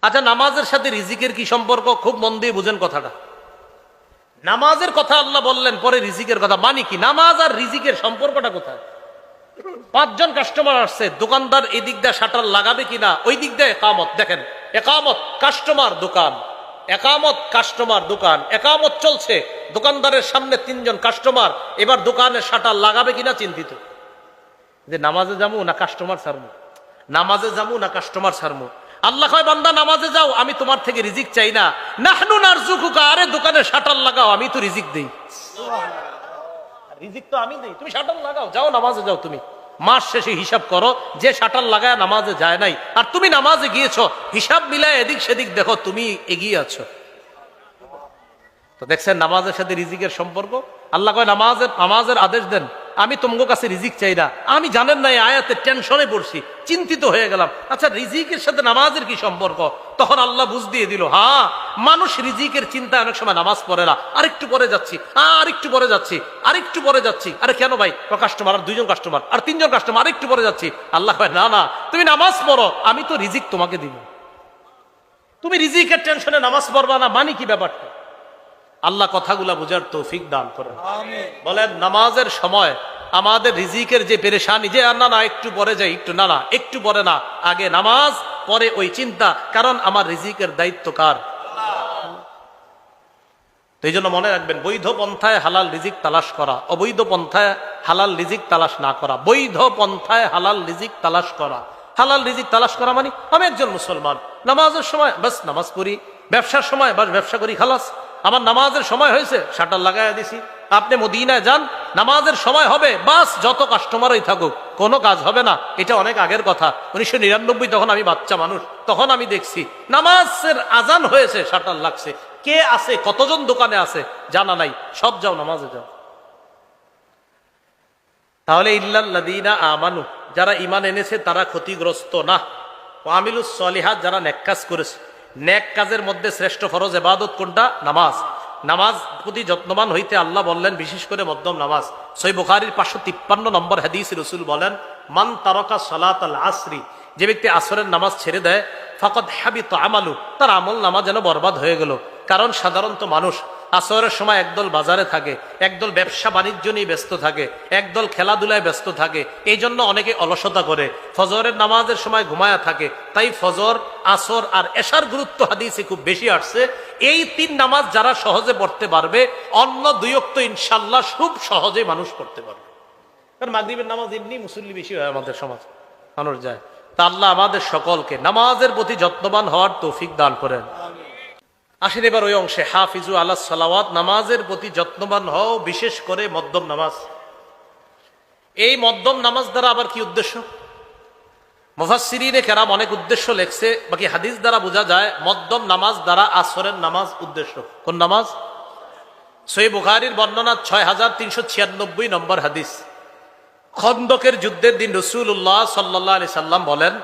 আচ্ছা, নামাজের সাথে রিজিকের কি সম্পর্ক? খুব মন দিয়ে বুঝেন কথাটা। নামাজের কথা আল্লাহ বললেন, পরে রিজিকের কথা। মানে কি? নামাজ আর রিজিকের সম্পর্কটা কোথায়? 5 জন কাস্টমার আসছে, দোকানদার এই দিক দিয়ে শাটার লাগাবে কিনা, ওই দিক দিয়ে একামত। দেখেন, একামত কাস্টমার দোকান, একামত কাস্টমার দোকান, একামত চলছে, দোকানদারের সামনে 3 জন কাস্টমার, এবার দোকানের শাটার লাগাবে কিনা চিন্তিত, যে নামাজে যাবো না কাস্টমার ছাড়বো, নামাজে যাবো না কাস্টমার ছাড়বো। আল্লাহ কয়, বান্দা নামাজে যাও, আমি তোমার থেকে রিজিক চাই না। নাহনু নারজুকুকা, আরে দোকানে শাটার লাগাও, আমি তো রিজিক দেই। রিজিক তো আমি দেই, তুমি শাটার লাগাও, যাও নামাজে যাও। তুমি মাস শেষে হিসাব করো, যে শাটার লাগায় নামাজে যায় নাই, আর তুমি নামাজে গিয়েছো, হিসাব মিলায় এদিক সেদিক দেখো, তুমি এগিয়ে আছো। তো দেখছেন নামাজের সাথে রিজিকের সম্পর্ক। আল্লাহ কয়, নামাজের আদেশ দেন, আমি তোমার কাছে রিজিক চাই না। আমি জানেন না, এই আয়াতে টেনশনে পড়ছি, চিন্তিত হয়ে গেলাম। আচ্ছা, রিজিকের সাথে নামাজের কি সম্পর্ক? তখন আল্লাহ বুঝ দিয়ে দিল, হ্যাঁ, মানুষ রিজিকের চিন্তায় অনেক সময় নামাজ পড়ে না। আরেকটু পরে যাচ্ছি, আরেকটু পরে যাচ্ছি, আরেকটু পরে যাচ্ছি। আরে কেন ভাই? কাস্টমার, আর 2 জন কাস্টমার, আর 3 জন কাস্টমার, আরেকটু পরে যাচ্ছি। আল্লাহ কয়, না না, তুমি নামাজ পড়ো, আমি তো রিজিক তোমাকে দিব। তুমি রিজিকের টেনশনে নামাজ পড়বা না, মানে কি ব্যাপারটা? আল্লাহ কথাগুলা বুঝার তৌফিক দান করেন। বলেন, নামাজের সময় আমাদের রিজিকের যে পেরেশানি, যে না না একটু পরে যাই, একটু না না একটু পরে না, আগে নামাজ, পরে ওই চিন্তা, কারণ আমার রিজিকের দায়িত্ব কার? তো এই জন্য মনে রাখবেন, বৈধ পন্থায় হালাল রিজিক তালাশ করা, অবৈধ পন্থায় হালাল রিজিক তালাশ না করা। বৈধ পন্থায় হালাল রিজিক তালাশ করা, হালাল রিজিক তালাশ করা মানে আমি একজন মুসলমান, নামাজের সময় বাস নামাজ পড়ি, ব্যবসার সময় বাস ব্যবসা করি, খালাস। আমার নামাজের সময় হয়েছে, শাটার লাগাইয়া দিছি। আপনি মদিনায় যান, নামাজের সময় হবে, বাস যত কাস্টমারই থাকুক, কোনো কাজ হবে না। এটা অনেক আগের কথা, 1999, তখন আমি বাচ্চা মানুষ, তখন আমি দেখছি নামাজের আজান হয়েছে, শাটার লাগছে, কে আছে, কতজন দোকানে আছে জানা নাই, সব যাও নামাজে যাও। তাহলে ইল্লাল্লাযীনা আমানু, যারা ঈমান এনেছে তারা ক্ষতিগ্রস্ত না। ওয়া আমিলুস সলিহাত, যারা নেক কাজ করেছে। নেক কাজের মধ্যে শ্রেষ্ঠ ফরজ ইবাদত কোনটা? নামাজ। নামাজ প্রতি যত্নবান হইতে আল্লাহ বললেন, বিশেষ করে মধ্যম নামাজ। সহিহ বুখারীর 553 নম্বর হাদিস, রাসূল বলেন, মান তারাকা সালাতাল আসরি, যে ব্যক্তি আসরের নামাজ ছেড়ে দেয়, ফাকাদ হাবিতা আমালু, তার আমল নামাজ যেন বরবাদ হয়ে গেল। কারণ সাধারণত মানুষ আসরের সময় একদল বাজারে থাকে, একদল ব্যবসা বাণিজ্য নিয়ে ব্যস্ত থাকে, একদল খেলাধুলায় ব্যস্ত থাকে। এই জন্য অনেকে অলসতা করে, ফজরের নামাজের সময় ঘুমায়া থাকে। তাই ফজর, আসর আর এশার গুরুত্ব হাদিসে খুব বেশি আসছে। এই 3 নামাজ যারা সহজে পড়তে পারবে, অন্য 2 ওয়াক্ত ইনশাল্লাহ খুব সহজে মানুষ পড়তে পারবে। কারণ মাগরিবের নামাজ এমনি মুসল্লি বেশি হয় আমাদের সমাজ, মানুষ যায়। তা আল্লাহ আমাদের সকলকে নামাজের প্রতি যত্নবান হওয়ার তৌফিক দান করেন। আসেন এবার ওই অংশে, হাফিজু আলাস সালাওয়াত, নামাজের প্রতি যত্নবান হও, বিশেষ করে মধ্যম নামাজ। এই মধ্যম নামাজ দ্বারা আবার কি উদ্দেশ্য? মুফাসসিরিনে কেরাম অনেক উদ্দেশ্য লেখছে, বাকি হাদিস দ্বারা বোঝা যায় মধ্যম নামাজ দ্বারা আসরের নামাজ উদ্দেশ্য। কোন নামাজ? সহিহ বুখারীর বর্ণনা 6396 নম্বর হাদিস। খন্দকের যুদ্ধের দিন রাসূলুল্লাহ সাল্লাল্লাহু আলাইহি সাল্লাম বলেন,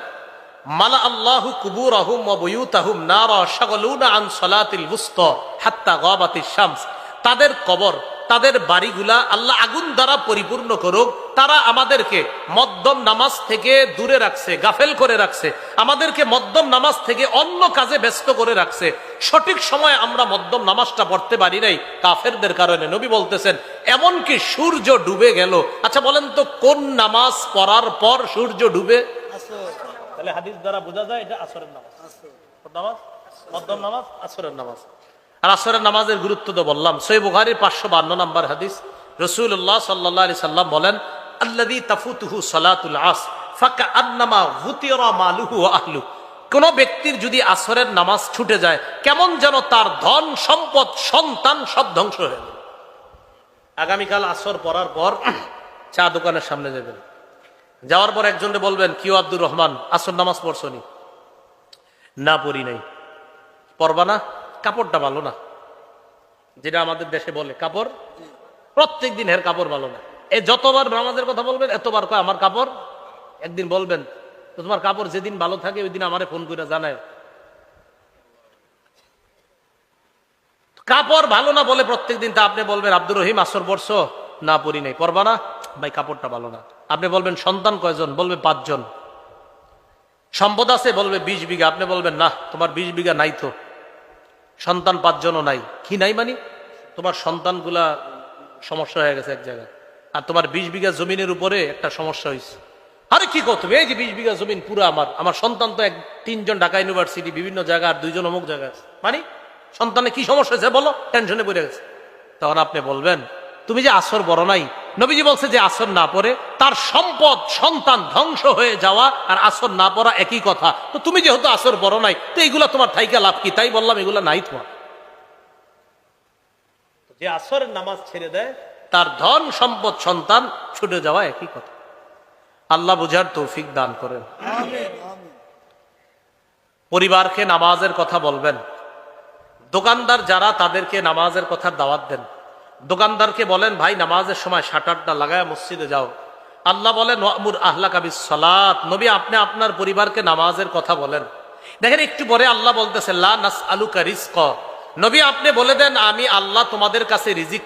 মালা আল্লাহু কুবুরাহুম ওয়া বুয়ুতাহুম নারা শাগালুনা আন সালাতিল ওয়াসতা হাত্তা গাবাতিশ শামস। তাদের কবর, তাদের বাড়িগুলা আল্লাহ আগুন দ্বারা পরিপূর্ণ করুক। তারা আমাদেরকে মধ্যম নামাজ থেকে দূরে রাখছে, গাফেল করে রাখছে, আমাদেরকে মধ্যম নামাজ থেকে অন্য কাজে ব্যস্ত করে রাখছে। সঠিক সময় আমরা মধ্যম নামাজটা পড়তে পারি নাই কাফেরদের কারণে। নবী বলতেছেন, এমনকি সূর্য ডুবে গেল। আচ্ছা বলেন তো, কোন নামাজ পড়ার পর সূর্য ডুবে? তাহলে হাদিস দ্বারা বোঝা যায় এটা আসরের নামাজ। নামাজ মধ্যম নামাজ, আসরের নামাজ। আর আসরের নামাজের গুরুত্ব তো বললাম। সহিহ বুখারীর 552 নম্বর হাদিস, রাসূলুল্লাহ সাল্লাল্লাহু আলাইহি সাল্লাম বলেন, আল্লাযী তাফুতুহু সালাতুল আসর ফাকাআন্নামা গুতিরা মালুহু ওয়া আহলু। কোন ব্যক্তির যদি আসরের নামাজ ছুটে যায়, কেমন যেন তার ধন সম্পদ, সন্তান সব ধ্বংস হয়ে গেল। আগামীকাল আসর পড়ার পর চা দোকানের সামনে যাবেন, যাওয়ার পর একজনকে বলবেন, কিও আব্দুর রহমান, আসর নামাজ পড়ছো নি? না, পড়ি নাই। পড়বা না? কাপড়টা ভালো না। যেটা আমাদের দেশে বলে কাপড়, প্রত্যেক দিন এর কাপড় ভালো না। এই যতবার নামাজের কথা বলবেন, এতবার কয় আমার কাপড়। একদিন বলবেন, তো তোমার কাপড় যেদিন ভালো থাকে ওই দিন আমারে ফোন করে জানায়। কাপড় ভালো না বলে প্রত্যেক দিন, তা আপনি বলবেন, আব্দুর রহিম আসর পড়ছো? না, পড়ি নাই। পড়বা না? ভাই কাপড়টা ভালো না। আপনি বলবেন, সন্তান কয়জন? বলবে 5 জন। সম্পদ আছে, বলবে 20 বিঘা, আপনি বলবেন না তোমার 20 বিঘা নাই তো, সন্তান 5 জনও নাই। কি নাই মানে? তোমার সন্তানগুলা সমস্যা হয়ে গেছে এক জায়গায়, আর তোমার 20 বিঘা জমিনের উপরে একটা সমস্যা হয়েছে। আরে কি কর তুমি, এই যে 20 বিঘা জমিন পুরো আমার সন্তান তো 3জন ঢাকা ইউনিভার্সিটি বিভিন্ন জায়গা, আর 2জন অমুক জায়গায় আছে, মানে সন্তানে কি সমস্যা হয়েছে বলো, টেনশনে পড়ে গেছে। তখন আপনি বলবেন তুমি যে আসর বড় নাই, নবীজি বলছে যে আসর না পড়ে তার সম্পদ সন্তান ধ্বংস হয়ে যাওয়া আর আসর না পড়া একই কথা, তো তুমি যেহেতু আসর বড় নাই তো এইগুলা তোমার থাইকা লাভ কি? তাই বললাম এগুলা নাই তোমার। যে আসরের নামাজ ছেড়ে দেয় তার ধন সম্পদ সন্তান ছুটে যাওয়া একই কথা। আল্লাহ বুঝার তৌফিক দান করেন। পরিবারকে নামাজের কথা বলবেন। দোকানদার যারা, তাদেরকে নামাজের কথা দাওয়াত দেন। দোকানদারকে বলেন ভাই নামাজের সময় শাটারটা লাগায় মসজিদে যাও। আল্লাহ বলেন ওয়ামুর আহলাকা বিসসালাত, নবী আপনি আপনার পরিবারকে নামাজের কথা বলেন। দেখেন একটু পরে আল্লাহ বলতেছে লা নাসআলুকা রিজকা, নবী আপনি বলে দেন আমি আল্লাহ তোমাদের কাছে রিজিক